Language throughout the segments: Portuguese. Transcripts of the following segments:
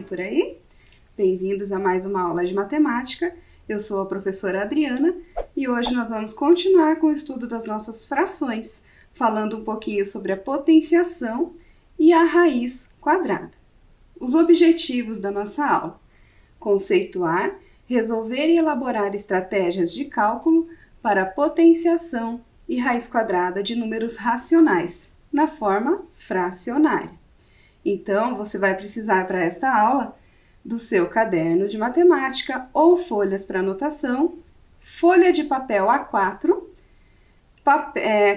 por aí? Bem-vindos a mais uma aula de matemática. Eu sou a professora Adriana e hoje nós vamos continuar com o estudo das nossas frações, falando um pouquinho sobre a potenciação e a raiz quadrada. Os objetivos da nossa aula: conceituar, resolver e elaborar estratégias de cálculo para potenciação e raiz quadrada de números racionais, na forma fracionária. Então, você vai precisar para esta aula do seu caderno de matemática ou folhas para anotação, folha de papel A4,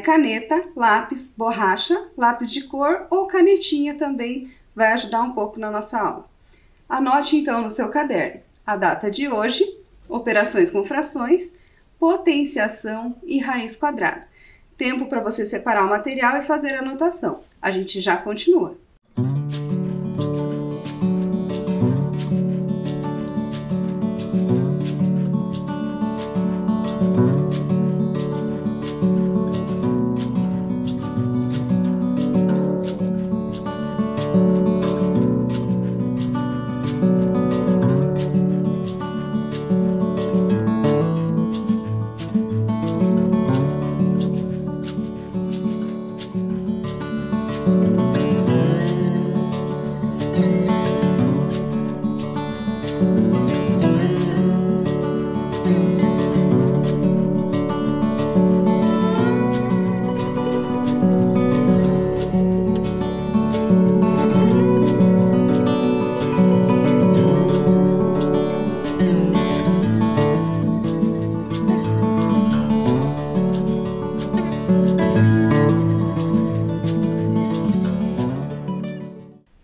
caneta, lápis, borracha, lápis de cor ou canetinha também vai ajudar um pouco na nossa aula. Anote então no seu caderno a data de hoje, operações com frações, potenciação e raiz quadrada. Tempo para você separar o material e fazer a anotação. A gente já continua.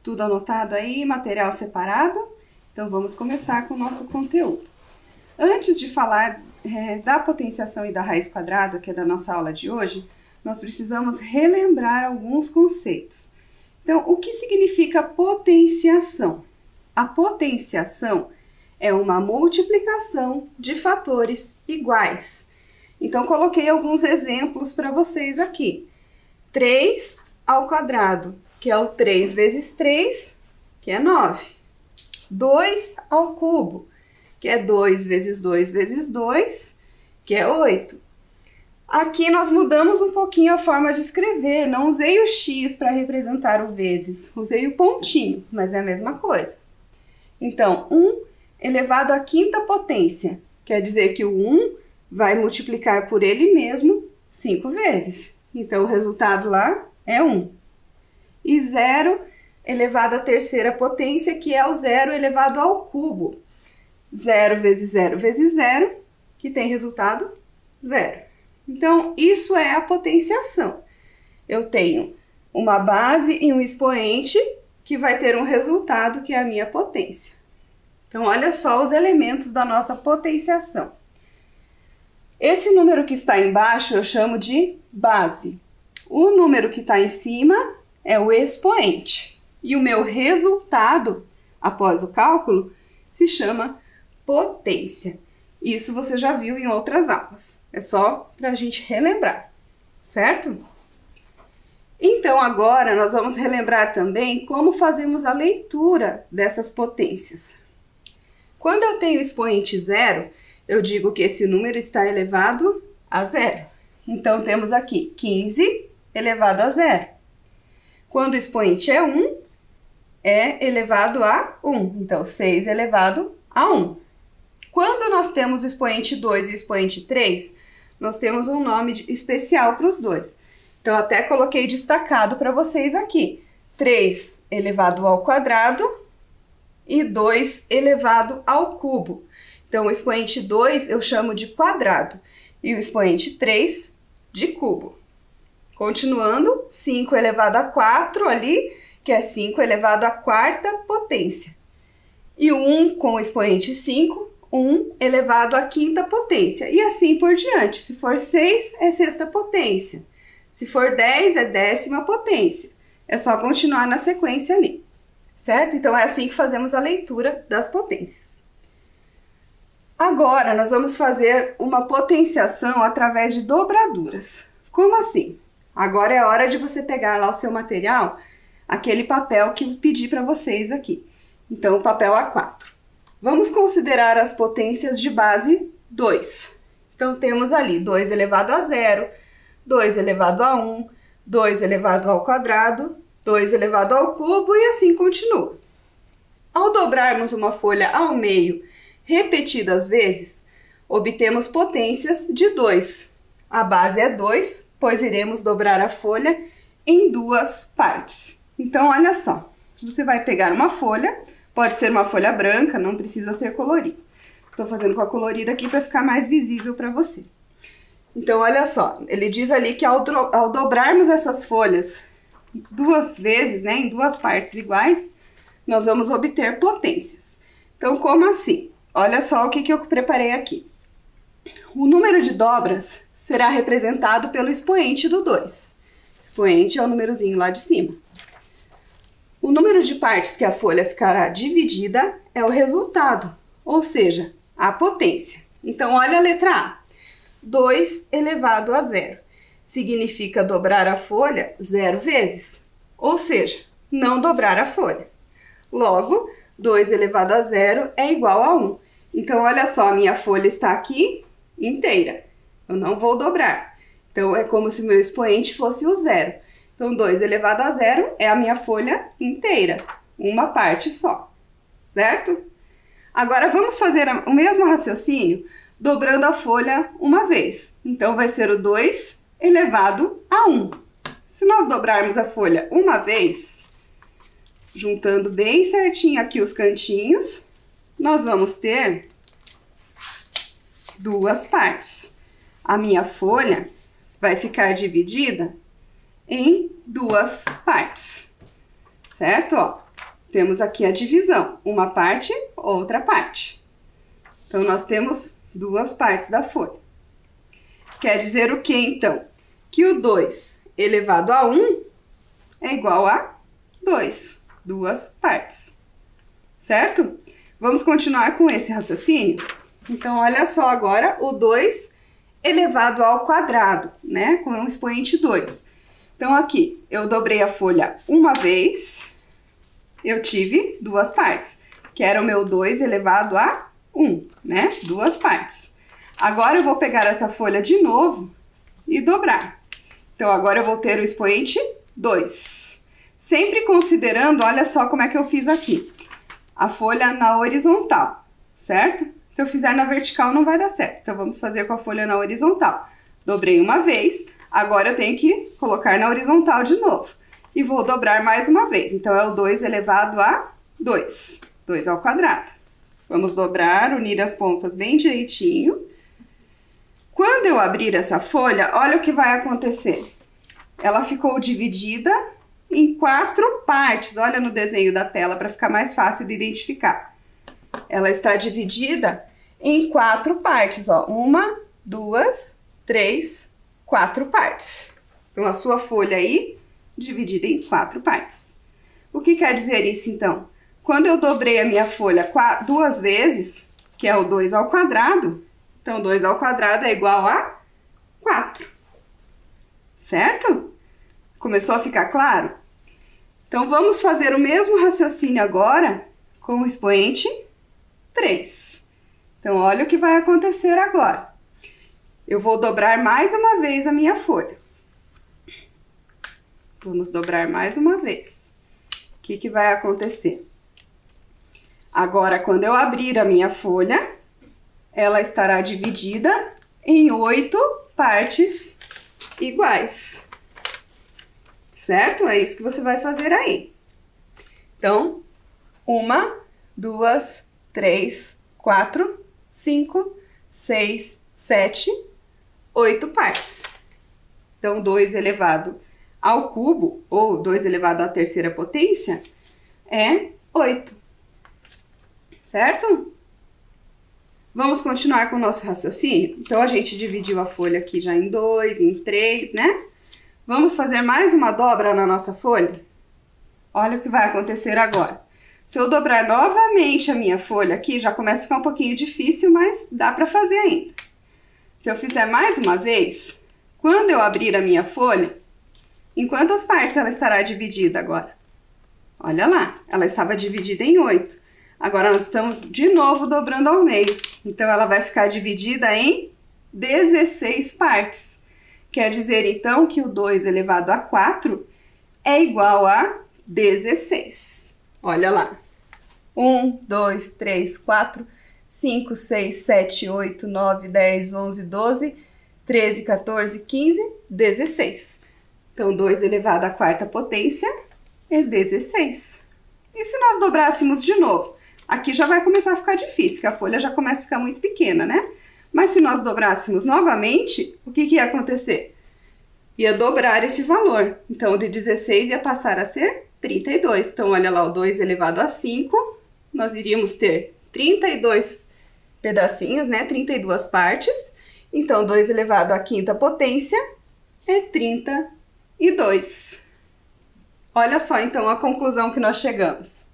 Tudo anotado aí, material separado? Então vamos começar com o nosso conteúdo. Antes de falar da potenciação e da raiz quadrada, que é da nossa aula de hoje, nós precisamos relembrar alguns conceitos. Então, o que significa potenciação? A potenciação é uma multiplicação de fatores iguais. Então, coloquei alguns exemplos para vocês aqui. 3 ao quadrado, que é o 3 vezes 3, que é 9. 2 ao cubo, que é 2 vezes 2 vezes 2, que é 8. Aqui nós mudamos um pouquinho a forma de escrever, não usei o x para representar o vezes, usei o pontinho, mas é a mesma coisa. Então, 1 elevado à quinta potência, quer dizer que o 1 vai multiplicar por ele mesmo 5 vezes. Então, o resultado lá é 1. E 0 elevado à terceira potência, que é o 0 elevado ao cubo. 0 vezes 0 vezes 0, que tem resultado 0. Então, isso é a potenciação. Eu tenho uma base e um expoente que vai ter um resultado, que é a minha potência. Então, olha só os elementos da nossa potenciação. Esse número que está embaixo eu chamo de base. O número que está em cima é o expoente. E o meu resultado, após o cálculo, se chama potência. Isso você já viu em outras aulas. É só para a gente relembrar, certo? Então, agora nós vamos relembrar também como fazemos a leitura dessas potências. Quando eu tenho expoente 0, eu digo que esse número está elevado a 0. Então, temos aqui 15 elevado a 0. Quando o expoente é 1, é elevado a 1. Então, 6 elevado a 1. Quando nós temos o expoente 2 e o expoente 3, nós temos um nome especial para os dois. Então, até coloquei destacado para vocês aqui. 3 elevado ao quadrado e 2 elevado ao cubo. Então, o expoente 2 eu chamo de quadrado e o expoente 3 de cubo. Continuando, 5 elevado a 4 ali, que é 5 elevado à quarta potência. E o 1 com o expoente 5, 1 elevado à quinta potência. E assim por diante. Se for 6, é sexta potência. Se for 10, é décima potência. É só continuar na sequência ali, certo? Então, é assim que fazemos a leitura das potências. Agora, nós vamos fazer uma potenciação através de dobraduras. Como assim? Agora é a hora de você pegar lá o seu material, aquele papel que eu pedi para vocês aqui. Então, o papel A4. Vamos considerar as potências de base 2. Então, temos ali 2 elevado a 0, 2 elevado a 1, 2 elevado ao quadrado, 2 elevado ao cubo e assim continua. Ao dobrarmos uma folha ao meio repetidas vezes, obtemos potências de 2. A base é 2, pois iremos dobrar a folha em 2 partes. Então, olha só, você vai pegar uma folha, pode ser uma folha branca, não precisa ser colorida. Estou fazendo com a colorida aqui para ficar mais visível para você. Então, olha só, ele diz ali que ao dobrarmos essas folhas 2 vezes, né, em 2 partes iguais, nós vamos obter potências. Então, como assim? Olha só o que eu preparei aqui. O número de dobras será representado pelo expoente do 2. Expoente é o númerozinho lá de cima. O número de partes que a folha ficará dividida é o resultado, ou seja, a potência. Então, olha a letra A. 2 elevado a 0. Significa dobrar a folha 0 vezes, ou seja, não dobrar a folha. Logo, 2 elevado a 0 é igual a 1. Então, olha só, a minha folha está aqui inteira. Eu não vou dobrar. Então, é como se o meu expoente fosse o 0. Então, 2 elevado a 0 é a minha folha inteira, uma parte só, certo? Agora, vamos fazer o mesmo raciocínio dobrando a folha uma vez. Então, vai ser o 2 elevado a 1. Se nós dobrarmos a folha uma vez, juntando bem certinho aqui os cantinhos, nós vamos ter 2 partes. A minha folha vai ficar dividida em 2 partes, certo? Ó, temos aqui a divisão, uma parte, outra parte. Então, nós temos 2 partes da folha. Quer dizer o que, então? Que o 2 elevado a 1 é igual a 2 partes, certo? Vamos continuar com esse raciocínio? Então, olha só agora o 2 elevado ao quadrado, né? Com o expoente 2. Então, aqui, eu dobrei a folha uma vez, eu tive 2 partes, que era o meu 2 elevado a 1, né? 2 partes. Agora, eu vou pegar essa folha de novo e dobrar. Então, agora eu vou ter o expoente 2. Sempre considerando, olha só como é que eu fiz aqui. A folha na horizontal, certo? Se eu fizer na vertical, não vai dar certo. Então, vamos fazer com a folha na horizontal. Dobrei uma vez, agora eu tenho que colocar na horizontal de novo. E vou dobrar mais uma vez. Então, é o 2 elevado a 2. 2 ao quadrado. Vamos dobrar, unir as pontas bem direitinho. Quando eu abrir essa folha, olha o que vai acontecer. Ela ficou dividida em 4 partes. Olha no desenho da tela para ficar mais fácil de identificar. Ela está dividida em 4 partes, ó. 1, 2, 3, 4 partes. Então, a sua folha aí, dividida em 4 partes. O que quer dizer isso, então? Quando eu dobrei a minha folha 2 vezes, que é o 2 ao quadrado, então 2 ao quadrado é igual a 4. Certo? Começou a ficar claro? Então, vamos fazer o mesmo raciocínio agora com o expoente 3. Então, olha o que vai acontecer agora. Eu vou dobrar mais uma vez a minha folha. Vamos dobrar mais uma vez. O que vai acontecer? Agora, quando eu abrir a minha folha, ela estará dividida em 8 partes iguais. Certo? É isso que você vai fazer aí. Então, 1, 2, 3, 4, 5, 6, 7, 8 partes. Então, 2 elevado ao cubo, ou 2 elevado à terceira potência, é 8. Certo? Vamos continuar com o nosso raciocínio? Então, a gente dividiu a folha aqui já em 2, em 3, né? Vamos fazer mais uma dobra na nossa folha? Olha o que vai acontecer agora. Se eu dobrar novamente a minha folha aqui, já começa a ficar um pouquinho difícil, mas dá para fazer ainda. Se eu fizer mais uma vez, quando eu abrir a minha folha, em quantas partes ela estará dividida agora? Olha lá, ela estava dividida em 8. Agora nós estamos de novo dobrando ao meio. Então ela vai ficar dividida em 16 partes. Quer dizer então que o 2 elevado a 4 é igual a 16. Olha lá. 1, 2, 3, 4, 5, 6, 7, 8, 9, 10, 11, 12, 13, 14, 15, 16. Então, 2 elevado à quarta potência é 16. E se nós dobrássemos de novo? Aqui já vai começar a ficar difícil, porque a folha já começa a ficar muito pequena, né? Mas se nós dobrássemos novamente, o que ia acontecer? Ia dobrar esse valor. Então, de 16 ia passar a ser 32. Então, olha lá, o 2 elevado a 5, nós iríamos ter 32 pedacinhos, né? 32 partes. Então, 2 elevado à quinta potência é 32. Olha só, então, a conclusão que nós chegamos.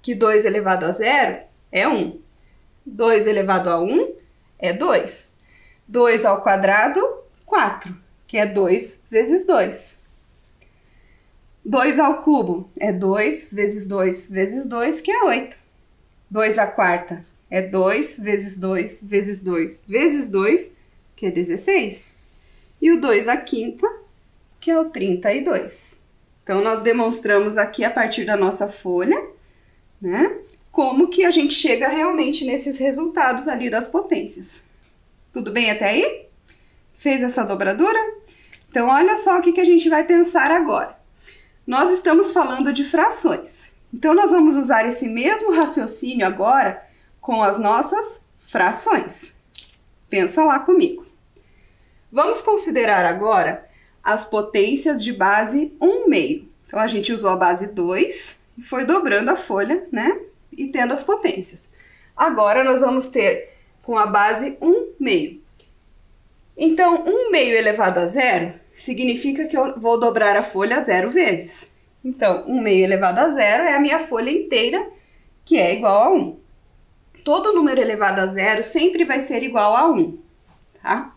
Que 2 elevado a 0 é 1. 2 elevado a 1 é 2. 2 ao quadrado, 4, que é 2 vezes 2. 2 ao cubo é 2 vezes 2 vezes 2, que é 8. 2 à quarta é 2 vezes 2 vezes 2 vezes 2, que é 16. E o 2 à quinta, que é o 32. Então, nós demonstramos aqui, a partir da nossa folha, né, como que a gente chega realmente nesses resultados ali das potências. Tudo bem até aí? Fez essa dobradura? Então, olha só o que a gente vai pensar agora. Nós estamos falando de frações. Então, nós vamos usar esse mesmo raciocínio agora com as nossas frações. Pensa lá comigo. Vamos considerar agora as potências de base 1/2. Então, a gente usou a base 2 e foi dobrando a folha, né? E tendo as potências. Agora, nós vamos ter com a base 1/2. Então, 1/2 elevado a 0 significa que eu vou dobrar a folha 0 vezes. Então, 1/2 elevado a 0 é a minha folha inteira, que é igual a 1. Todo número elevado a 0 sempre vai ser igual a 1, tá?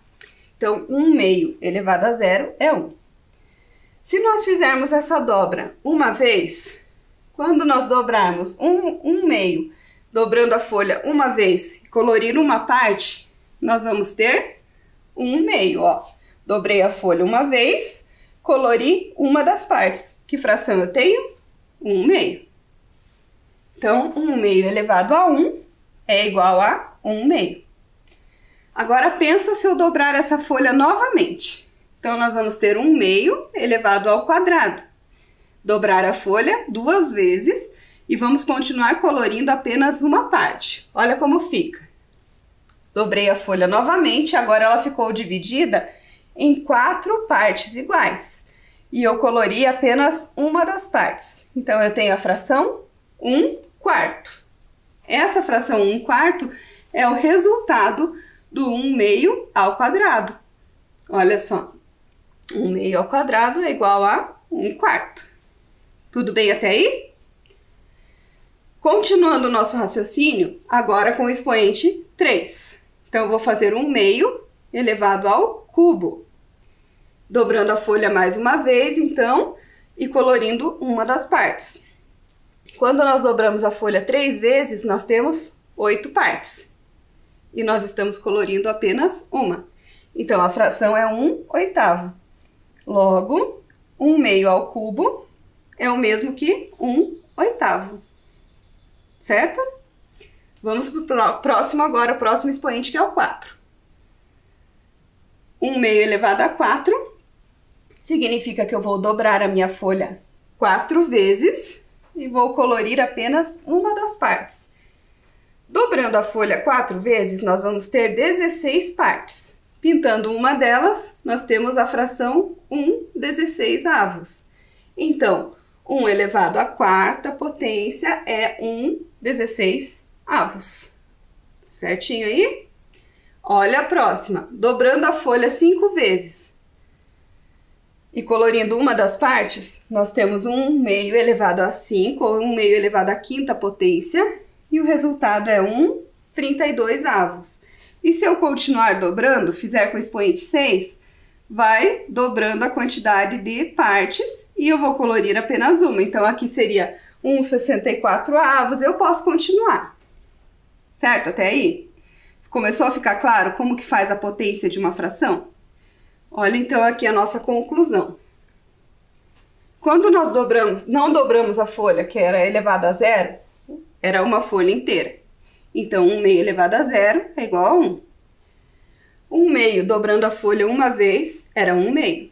Então, 1/2 elevado a 0 é 1. Se nós fizermos essa dobra uma vez, quando nós dobrarmos 1/2, dobrando a folha uma vez, colorir uma parte, nós vamos ter 1/2, ó. Dobrei a folha uma vez, colori uma das partes. Que fração eu tenho? 1/2. Então, 1/2 elevado a 1 é igual a 1/2. Agora, pensa se eu dobrar essa folha novamente. Então, nós vamos ter 1/2 elevado ao quadrado. Dobrar a folha 2 vezes e vamos continuar colorindo apenas uma parte. Olha como fica. Dobrei a folha novamente, agora ela ficou dividida em 4 partes iguais. E eu colori apenas uma das partes. Então, eu tenho a fração 1/4. Essa fração 1/4 é o resultado do 1/2 ao quadrado. Olha só, 1/2 ao quadrado é igual a 1/4. Tudo bem até aí? Continuando o nosso raciocínio, agora com o expoente 3. Então, eu vou fazer 1/2 elevado ao cubo. Dobrando a folha mais uma vez, então, e colorindo uma das partes. Quando nós dobramos a folha 3 vezes, nós temos 8 partes. E nós estamos colorindo apenas uma. Então, a fração é 1/8. Logo, 1/2 ao cubo é o mesmo que 1/8. Certo? Vamos para o próximo agora, o próximo expoente, que é o 4. 1/2 elevado a 4 significa que eu vou dobrar a minha folha 4 vezes e vou colorir apenas uma das partes. Dobrando a folha 4 vezes, nós vamos ter 16 partes. Pintando uma delas, nós temos a fração 1/16. Então, 1 elevado à quarta potência é 1/16. Certinho aí? Olha a próxima. Dobrando a folha 5 vezes e colorindo uma das partes, nós temos 1/2 elevado a 5, ou 1/2 elevado à quinta potência, e o resultado é 1/32. E se eu continuar dobrando, fizer com o expoente 6, vai dobrando a quantidade de partes e eu vou colorir apenas uma. Então, aqui seria 1/64, eu posso continuar. Certo até aí? Começou a ficar claro como que faz a potência de uma fração? Olha então aqui a nossa conclusão. Quando nós não dobramos a folha que era elevada a zero, era uma folha inteira. Então, 1/2 elevado a zero é igual a 1. 1/2 dobrando a folha uma vez era 1/2.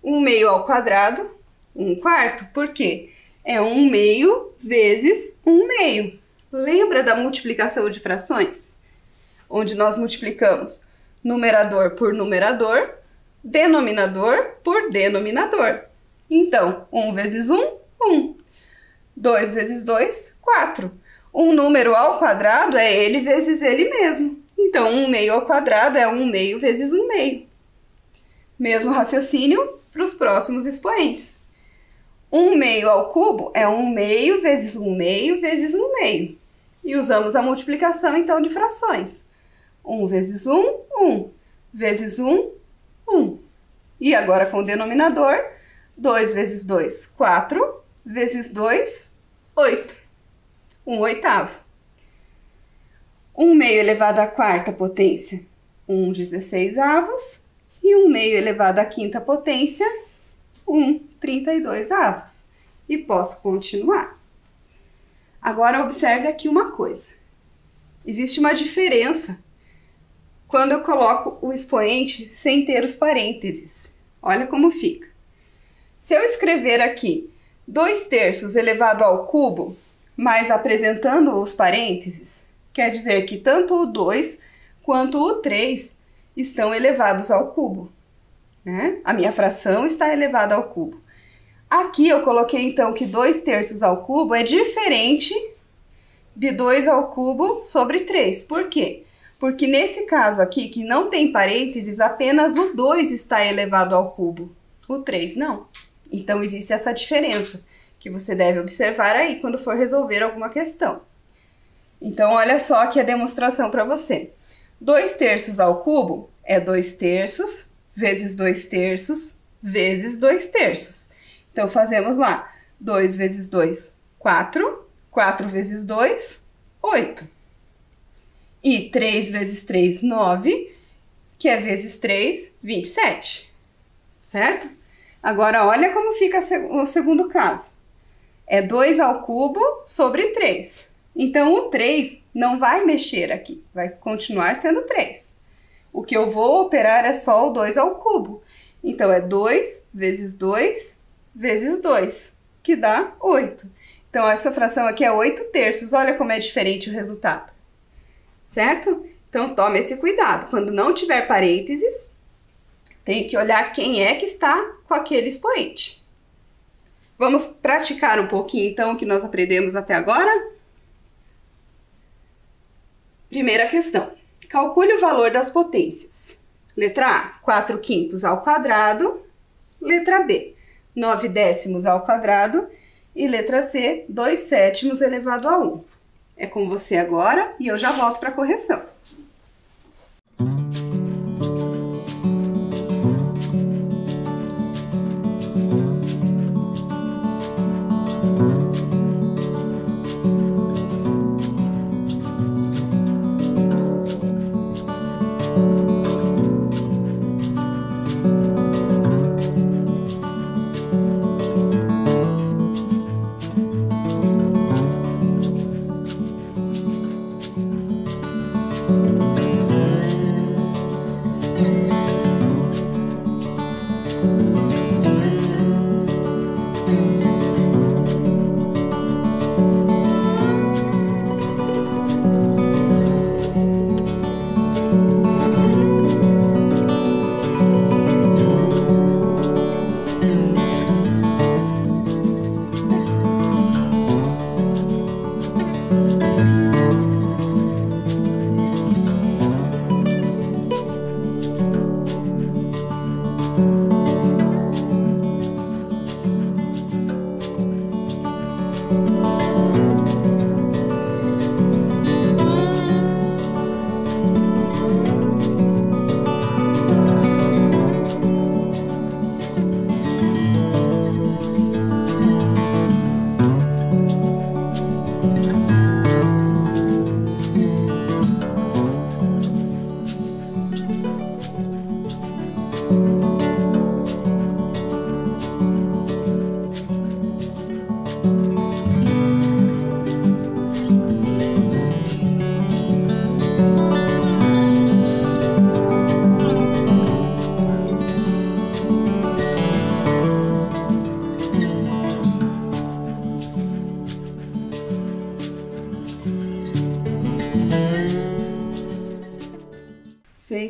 1/2 ao quadrado, 1/4. Por quê? É 1/2 vezes 1/2. Lembra da multiplicação de frações? Onde nós multiplicamos numerador por numerador, denominador por denominador. Então, 1 vezes 1, 1. 2 vezes 2, 4. Um número ao quadrado é ele vezes ele mesmo. Então, 1/2 ao quadrado é 1/2 vezes 1/2. Mesmo raciocínio para os próximos expoentes. 1/2 ao cubo é 1/2 vezes 1/2 vezes 1/2. E usamos a multiplicação, então, de frações. 1 vezes 1, 1. Vezes 1, 1. E agora com o denominador, 2 vezes 2, 4. Vezes 2, 8. 1/8. 1/2 elevado à quarta potência, 1/16. E 1/2 elevado à quinta potência, 1/32. E posso continuar. Agora observe aqui uma coisa. Existe uma diferença quando eu coloco o expoente sem ter os parênteses. Olha como fica. Se eu escrever aqui 2/3 elevado ao cubo, mas apresentando os parênteses, quer dizer que tanto o 2 quanto o 3 estão elevados ao cubo, né? A minha fração está elevada ao cubo. Aqui eu coloquei então que 2/3 ao cubo é diferente de 2 ao cubo sobre 3. Por quê? Porque nesse caso aqui, que não tem parênteses, apenas o 2 está elevado ao cubo, o 3 não. Então existe essa diferença que você deve observar aí quando for resolver alguma questão. Então olha só aqui a demonstração para você. 2/3 ao cubo é 2/3 vezes 2/3 vezes 2/3. Então fazemos lá, 2 vezes 2, 4. 4 vezes 2, 8. E 3 vezes 3, 9, que é vezes 3, 27. Certo? Agora, olha como fica o segundo caso. É 2 ao cubo sobre 3. Então, o 3 não vai mexer aqui, vai continuar sendo 3. O que eu vou operar é só o 2 ao cubo. Então, é 2 vezes 2 vezes 2, que dá 8. Então, essa fração aqui é 8/3. Olha como é diferente o resultado. Certo? Então, tome esse cuidado. Quando não tiver parênteses, tem que olhar quem é que está com aquele expoente. Vamos praticar um pouquinho, então, o que nós aprendemos até agora? Primeira questão. Calcule o valor das potências. Letra A, 4/5 ao quadrado. Letra B, 9/10 ao quadrado. E letra C, 2/7 elevado a 1. É com você agora e eu já volto para a correção.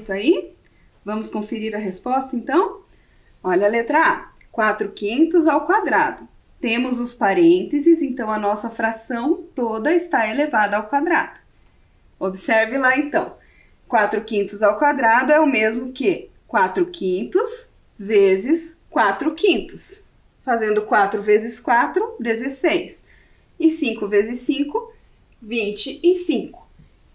atento aí? Vamos conferir a resposta, então? Olha a letra A, 4/5 ao quadrado. Temos os parênteses, então a nossa fração toda está elevada ao quadrado. Observe lá, então. 4/5 ao quadrado é o mesmo que 4/5 vezes 4/5. Fazendo 4 vezes 4, 16. E 5 vezes 5, 25.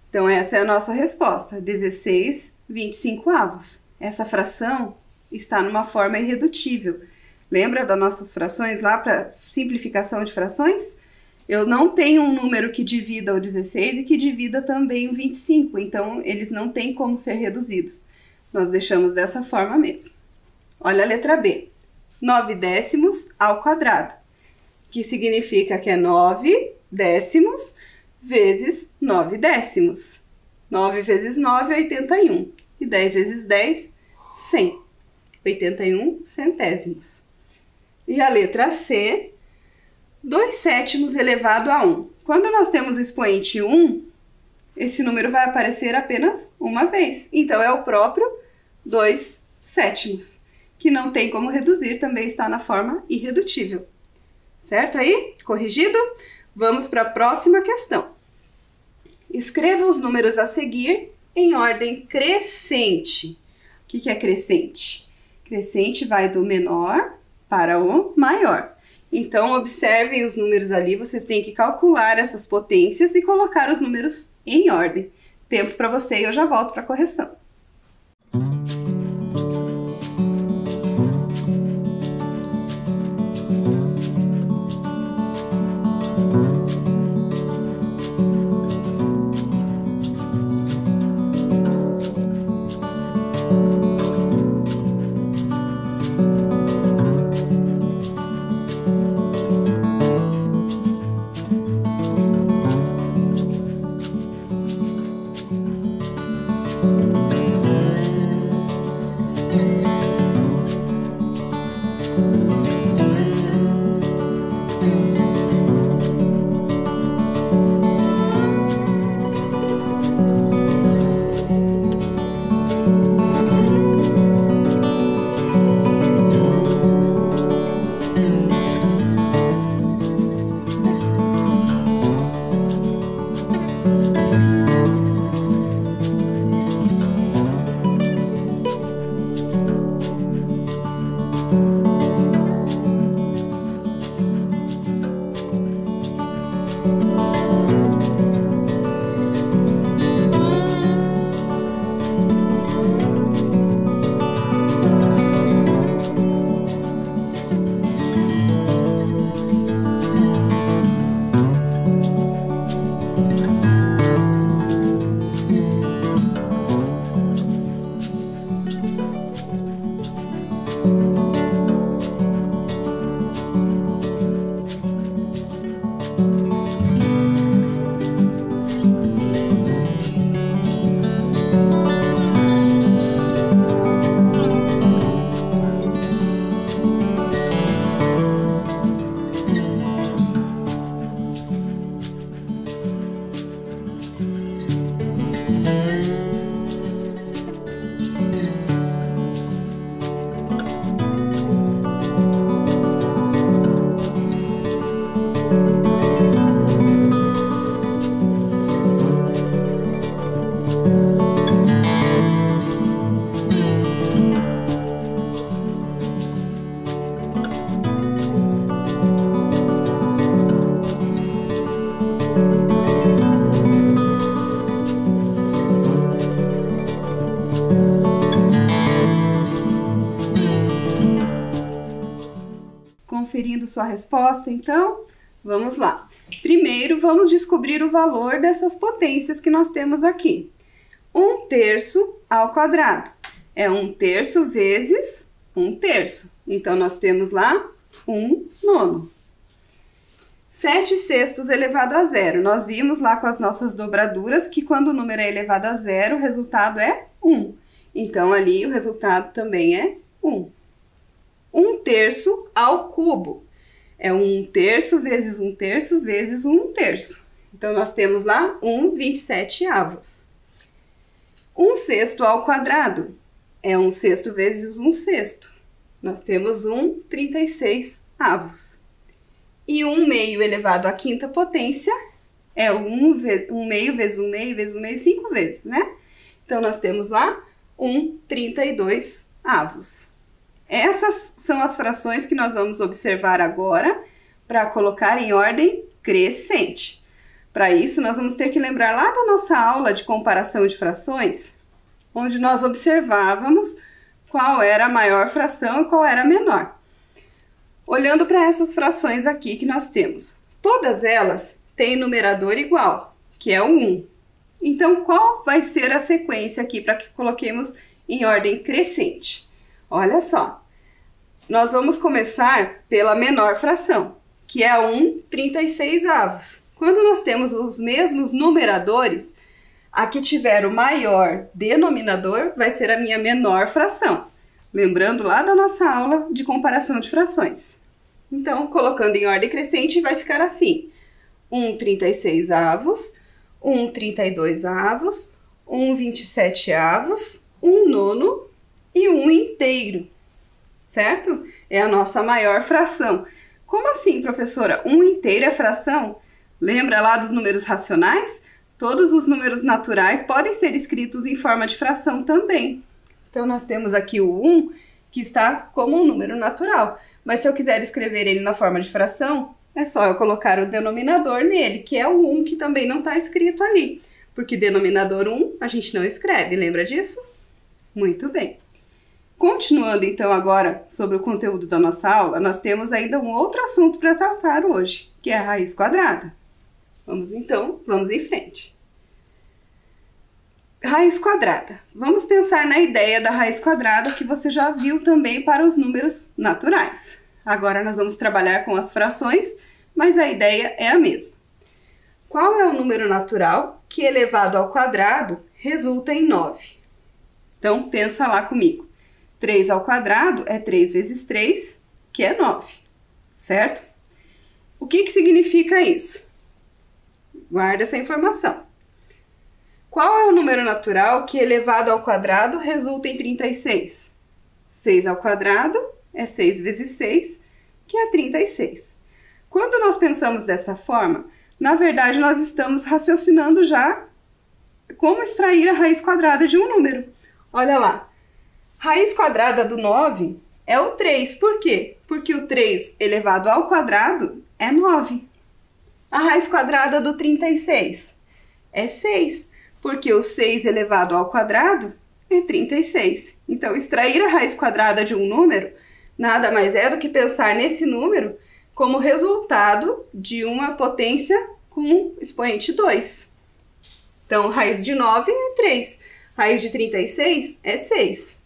Então, essa é a nossa resposta, 16/25. Essa fração está numa forma irredutível. Lembra das nossas frações lá para simplificação de frações? Eu não tenho um número que divida o 16 e que divida também o 25, então eles não têm como ser reduzidos. Nós deixamos dessa forma mesmo. Olha a letra B, 9/10 ao quadrado, que significa que é 9/10 vezes 9/10. 9 vezes 9 é 81, e 10 vezes 10, 100. 81 centésimos. E a letra C, 2/7 elevado a 1. Quando nós temos o expoente 1, esse número vai aparecer apenas uma vez. Então, é o próprio 2/7, que não tem como reduzir, também está na forma irredutível. Certo aí? Corrigido? Vamos para a próxima questão. Escreva os números a seguir em ordem crescente. O que é crescente? Crescente vai do menor para o maior. Então, observem os números ali, vocês têm que calcular essas potências e colocar os números em ordem. Tempo para você e eu já volto para a correção. Conferindo sua resposta, então, vamos lá. Primeiro, vamos descobrir o valor dessas potências que nós temos aqui. 1/3 ao quadrado é 1/3 vezes 1/3. Então, nós temos lá 1/9. 7/6 elevado a 0. Nós vimos lá com as nossas dobraduras que quando o número é elevado a 0, o resultado é 1. Então, ali o resultado também é 1. 1/3 ao cubo é 1/3 vezes 1/3 vezes 1/3. Então, nós temos lá 1/27. 1 sexto ao quadrado é 1 sexto vezes 1 sexto. Nós temos 1/36. E 1 meio elevado à quinta potência é 1 meio vezes 1 meio vezes 1 meio, 5 vezes, né? Então, nós temos lá 1/32. Essas são as frações que nós vamos observar agora para colocar em ordem crescente. Para isso, nós vamos ter que lembrar lá da nossa aula de comparação de frações, onde nós observávamos qual era a maior fração e qual era a menor. Olhando para essas frações aqui que nós temos, todas elas têm numerador igual, que é o 1. Então, qual vai ser a sequência aqui para que coloquemos em ordem crescente? Olha só, nós vamos começar pela menor fração, que é 1/36. Quando nós temos os mesmos numeradores, a que tiver o maior denominador vai ser a minha menor fração. Lembrando lá da nossa aula de comparação de frações. Então, colocando em ordem crescente, vai ficar assim: 1/36, 1/32, 1/27, 1 nono e 1 inteiro, certo? É a nossa maior fração. Como assim, professora? 1 inteiro é fração? Lembra lá dos números racionais? Todos os números naturais podem ser escritos em forma de fração também. Então, nós temos aqui o 1, que está como um número natural. Mas se eu quiser escrever ele na forma de fração, é só eu colocar o denominador nele, que é o 1, que também não está escrito ali. Porque denominador 1 a gente não escreve, lembra disso? Muito bem. Continuando então agora sobre o conteúdo da nossa aula, nós temos ainda um outro assunto para tratar hoje, que é a raiz quadrada. Vamos em frente. Raiz quadrada. Vamos pensar na ideia da raiz quadrada que você já viu também para os números naturais. Agora nós vamos trabalhar com as frações, mas a ideia é a mesma. Qual é o número natural que elevado ao quadrado resulta em 9? Então, pensa lá comigo. 3 ao quadrado é 3 vezes 3, que é 9, certo? O que significa isso? Guarda essa informação. Qual é o número natural que elevado ao quadrado resulta em 36? 6 ao quadrado é 6 vezes 6, que é 36. Quando nós pensamos dessa forma, na verdade nós estamos raciocinando já como extrair a raiz quadrada de um número. Olha lá, raiz quadrada do 9 é o 3. Por quê? Porque o 3 elevado ao quadrado é 9. A raiz quadrada do 36 é 6. Porque o 6 elevado ao quadrado é 36. Então, extrair a raiz quadrada de um número nada mais é do que pensar nesse número como resultado de uma potência com expoente 2. Então, raiz de 9 é 3. Raiz de 36 é 6.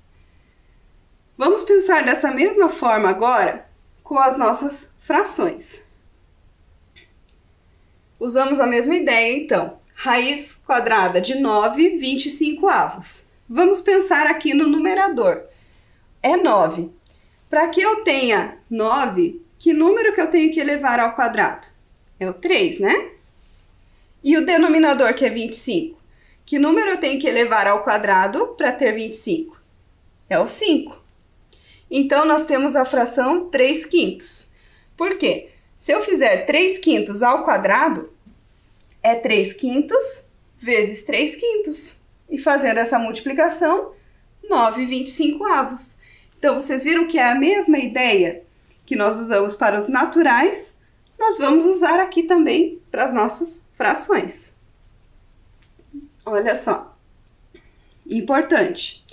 Vamos pensar dessa mesma forma agora com as nossas frações. Usamos a mesma ideia, então. Raiz quadrada de 9/25. Vamos pensar aqui no numerador. É 9. Para que eu tenha 9, que número que eu tenho que elevar ao quadrado? É o 3, né? E o denominador, que é 25. Que número eu tenho que elevar ao quadrado para ter 25? É o 5. Então, nós temos a fração 3/5. Por quê? Se eu fizer 3/5 ao quadrado, é 3/5 vezes 3/5. E fazendo essa multiplicação, 9/25. Então, vocês viram que é a mesma ideia que nós usamos para os naturais, nós vamos usar aqui também para as nossas frações. Olha só, importante.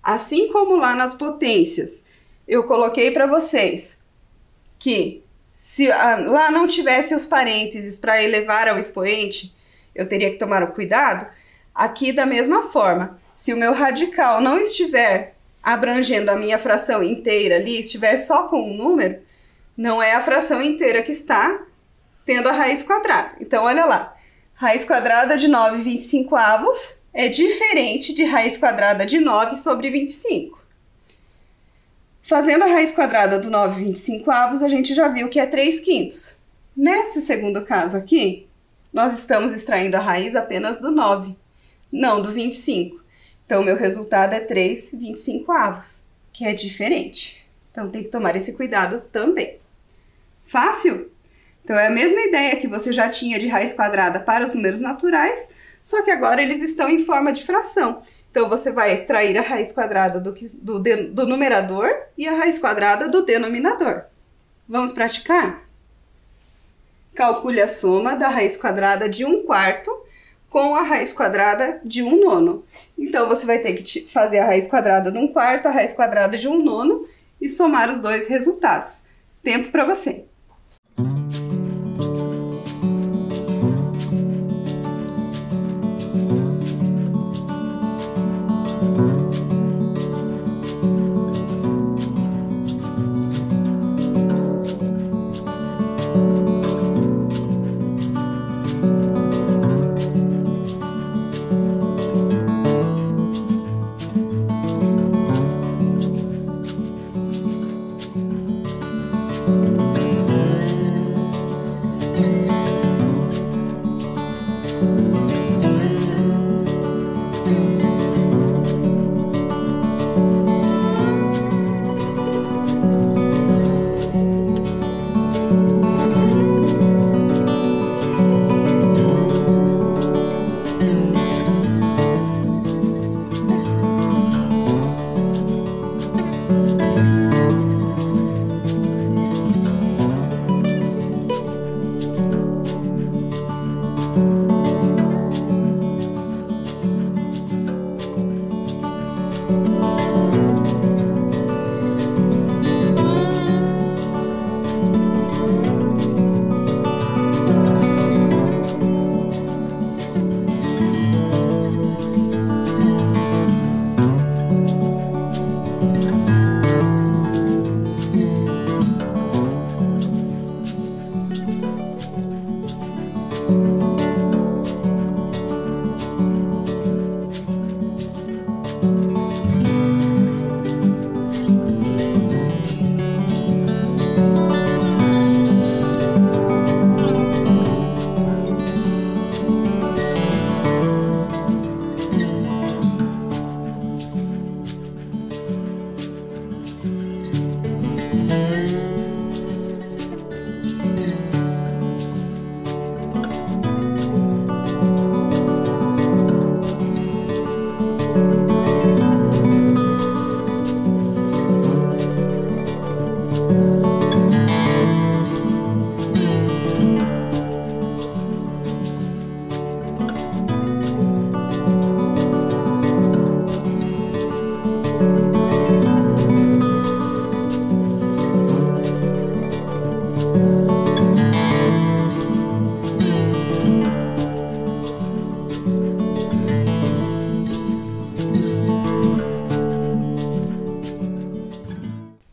Assim como lá nas potências, eu coloquei para vocês que se lá não tivesse os parênteses para elevar ao expoente, eu teria que tomar o cuidado. Aqui, da mesma forma, se o meu radical não estiver abrangendo a minha fração inteira ali, estiver só com um número, não é a fração inteira que está tendo a raiz quadrada. Então, olha lá, raiz quadrada de 9/25 é diferente de raiz quadrada de 9 sobre 25. Fazendo a raiz quadrada do 9/25, a gente já viu que é 3/5. Nesse segundo caso aqui, nós estamos extraindo a raiz apenas do 9, não do 25, Então, meu resultado é 3/25, que é diferente. Então, tem que tomar esse cuidado também. Fácil? Então, é a mesma ideia que você já tinha de raiz quadrada para os números naturais, só que agora eles estão em forma de fração. Então, você vai extrair a raiz quadrada do numerador e a raiz quadrada do denominador. Vamos praticar? Calcule a soma da raiz quadrada de 1/4 com a raiz quadrada de 1/9. Então, você vai ter que fazer a raiz quadrada de 1/4, a raiz quadrada de 1/9 e somar os dois resultados. Tempo para você!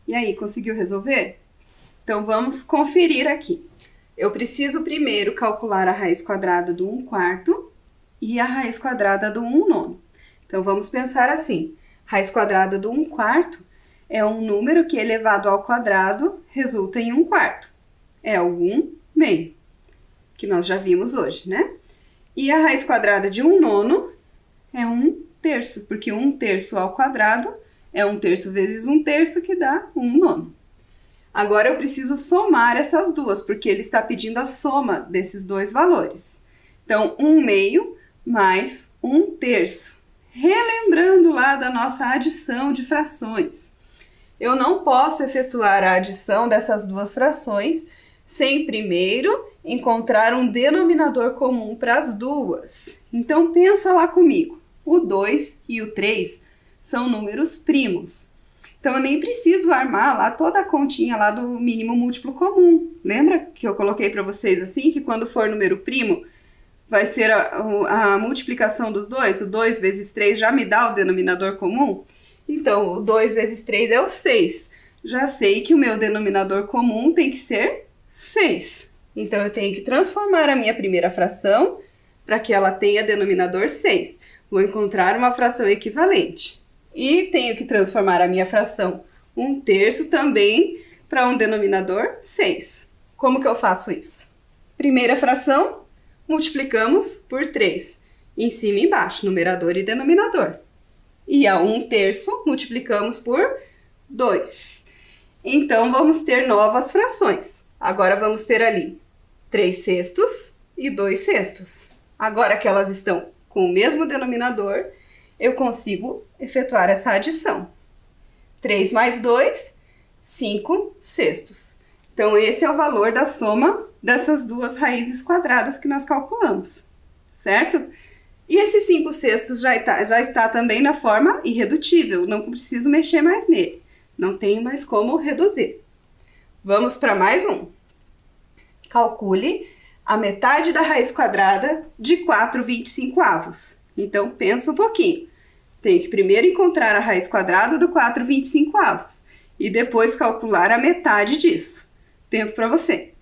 E aí, conseguiu resolver? Então, vamos conferir aqui. Eu preciso primeiro calcular a raiz quadrada do 1/4 e a raiz quadrada do 1/9. Então, vamos pensar assim. Raiz quadrada do 1/4 é um número que elevado ao quadrado resulta em 1/4. É o 1/meio, que nós já vimos hoje, né? E a raiz quadrada de 1/9 é 1/3, porque 1/3 ao quadrado é 1/3 vezes 1/3, que dá 1/9. Agora eu preciso somar essas duas, porque ele está pedindo a soma desses dois valores. Então, 1/meio mais 1/3. Relembrando lá da nossa adição de frações. Eu não posso efetuar a adição dessas duas frações sem primeiro encontrar um denominador comum para as duas. Então, pensa lá comigo. O 2 e o 3 são números primos. Então, eu nem preciso armar lá toda a continha lá do mínimo múltiplo comum. Lembra que eu coloquei para vocês assim, que quando for número primo, vai ser a multiplicação dos dois? O 2 vezes 3 já me dá o denominador comum? Então, o 2 vezes 3 é o 6. Já sei que o meu denominador comum tem que ser 6. Então, eu tenho que transformar a minha primeira fração para que ela tenha denominador 6. Vou encontrar uma fração equivalente. E tenho que transformar a minha fração 1/3 também para um denominador 6. Como que eu faço isso? Primeira fração, multiplicamos por 3. Em cima e embaixo, numerador e denominador. E a 1/3 multiplicamos por 2. Então, vamos ter novas frações. Agora, vamos ter ali 3/6 e 2/6. Agora que elas estão com o mesmo denominador, eu consigo efetuar essa adição. 3 mais 2, 5/6. Então, esse é o valor da soma dessas duas raízes quadradas que nós calculamos, certo? E esse 5/6 já está também na forma irredutível, não preciso mexer mais nele. Não tenho mais como reduzir. Vamos para mais um. Calcule a metade da raiz quadrada de 4/25. Então, pensa um pouquinho. Tenho que primeiro encontrar a raiz quadrada do 4/25 e depois calcular a metade disso. Tempo para você.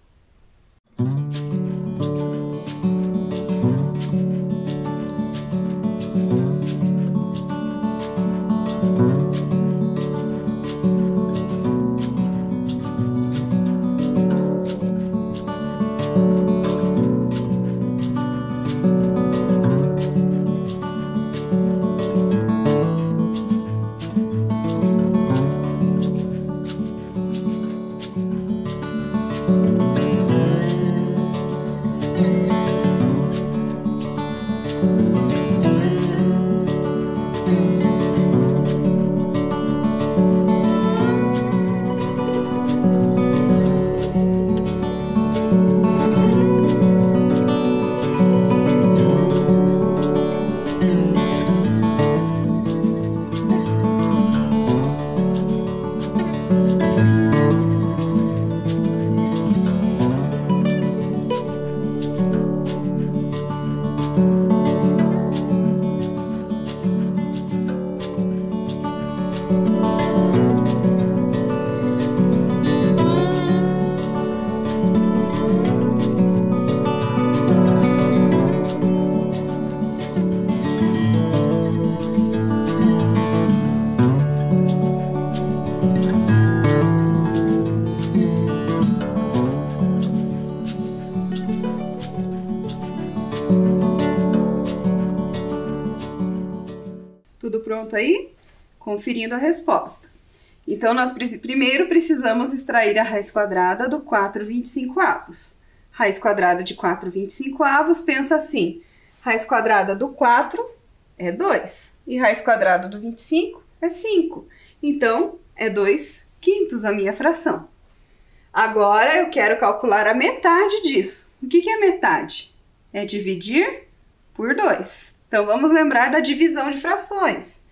Tudo pronto aí? Conferindo a resposta. Então, nós primeiro precisamos extrair a raiz quadrada do 4/25. Raiz quadrada de 4/25, pensa assim, raiz quadrada do 4 é 2, e raiz quadrada do 25 é 5. Então, é 2/5 a minha fração. Agora, eu quero calcular a metade disso. O que é metade? É dividir por 2. Então, vamos lembrar da divisão de frações.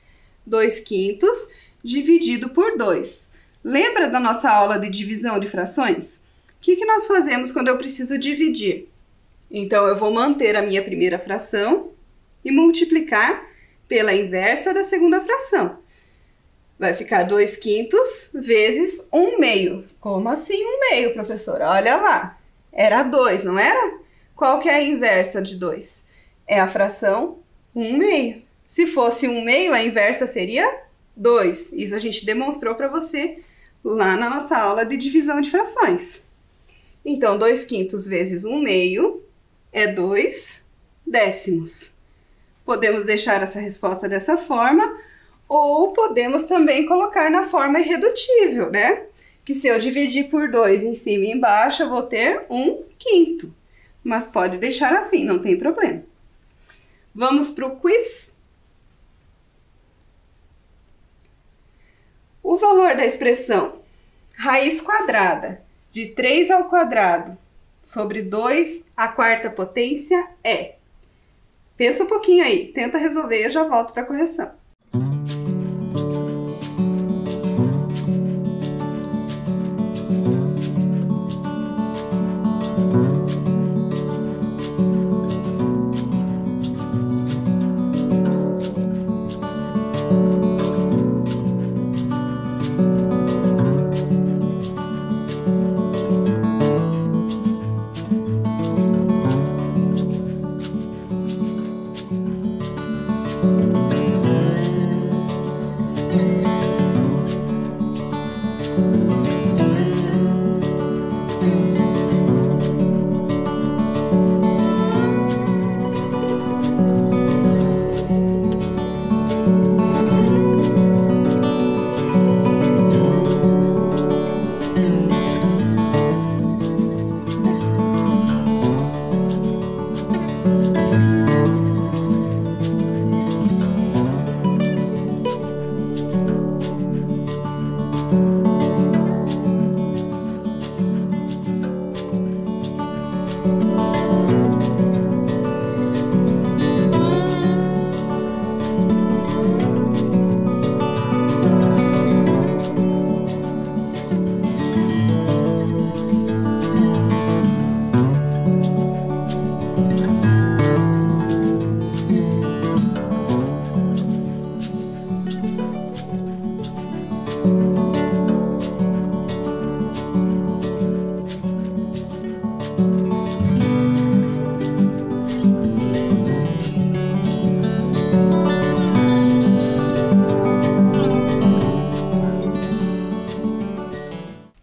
2/5 dividido por 2. Lembra da nossa aula de divisão de frações? O que nós fazemos quando eu preciso dividir? Então, eu vou manter a minha primeira fração e multiplicar pela inversa da segunda fração. Vai ficar 2/5 vezes 1/2. Como assim 1/2, professora? Olha lá. Era 2, não era? Qual que é a inversa de 2? É a fração 1/2. Se fosse 1/2, a inversa seria 2. Isso a gente demonstrou para você lá na nossa aula de divisão de frações. Então, 2/5 vezes 1/2 é 2/10. Podemos deixar essa resposta dessa forma, ou podemos também colocar na forma irredutível, né? Que se eu dividir por 2 em cima e embaixo, eu vou ter 1/5. Mas pode deixar assim, não tem problema. Vamos para o quiz? O valor da expressão raiz quadrada de 3 ao quadrado sobre 2 à quarta potência é... Pensa um pouquinho aí, tenta resolver e eu já volto para a correção.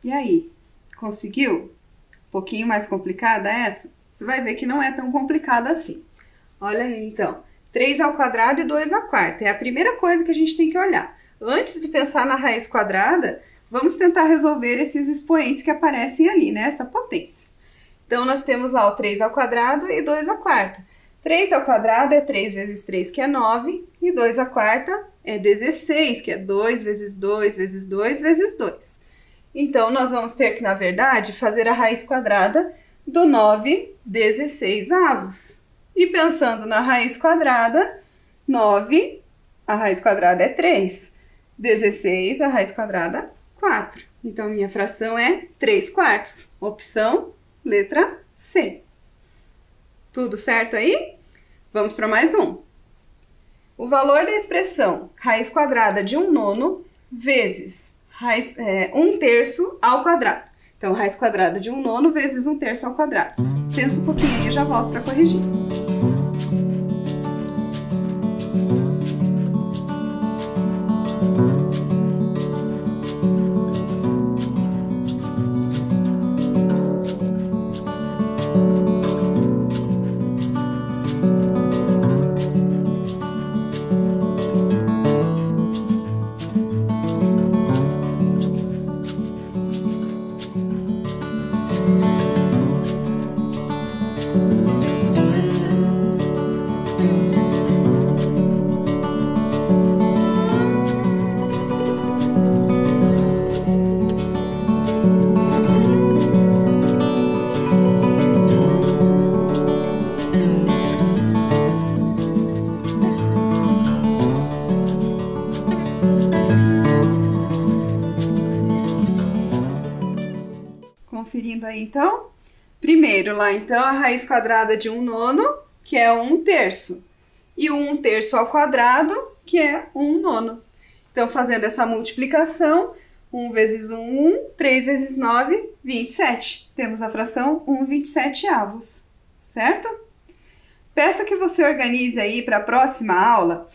E aí, conseguiu? Um pouquinho mais complicada essa? Você vai ver que não é tão complicada assim. Olha aí, então. 3 ao quadrado e 2 à quarta. É a primeira coisa que a gente tem que olhar. Antes de pensar na raiz quadrada, vamos tentar resolver esses expoentes que aparecem ali, né? Essa potência. Então, nós temos lá o 3 ao quadrado e 2 à quarta. 3 ao quadrado é 3 vezes 3, que é 9. E 2 à quarta é 16, que é 2 vezes 2 vezes 2 vezes 2. Então, nós vamos ter que, na verdade, fazer a raiz quadrada do 9/16. E pensando na raiz quadrada, 9, a raiz quadrada é 3. 16, a raiz quadrada, 4. Então, minha fração é 3/4. Opção, letra C. Tudo certo aí? Vamos para mais um. O valor da expressão raiz quadrada de 1/9 vezes 1/3 ao quadrado. Então, raiz quadrada de 1/9 vezes 1/3 ao quadrado. Pensa um pouquinho aí e já volto para corrigir. Conferindo aí, então. Primeiro, lá, então, a raiz quadrada de 1/9, que é 1/3. E o 1/3 ao quadrado, que é 1/9. Então, fazendo essa multiplicação, 1 vezes 1, 3 vezes 9, 27. Temos a fração 1/27, certo? Peço que você organize aí para a próxima aula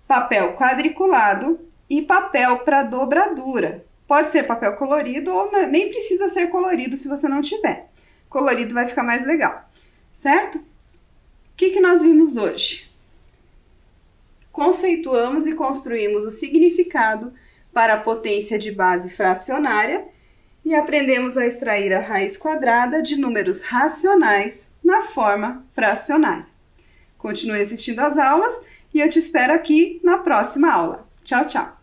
papel quadriculado e papel para dobradura. Pode ser papel colorido ou nem precisa ser colorido se você não tiver. Colorido vai ficar mais legal, certo? O que nós vimos hoje? Conceituamos e construímos o significado para a potência de base fracionária e aprendemos a extrair a raiz quadrada de números racionais na forma fracionária. Continue assistindo às aulas e eu te espero aqui na próxima aula. Tchau, tchau!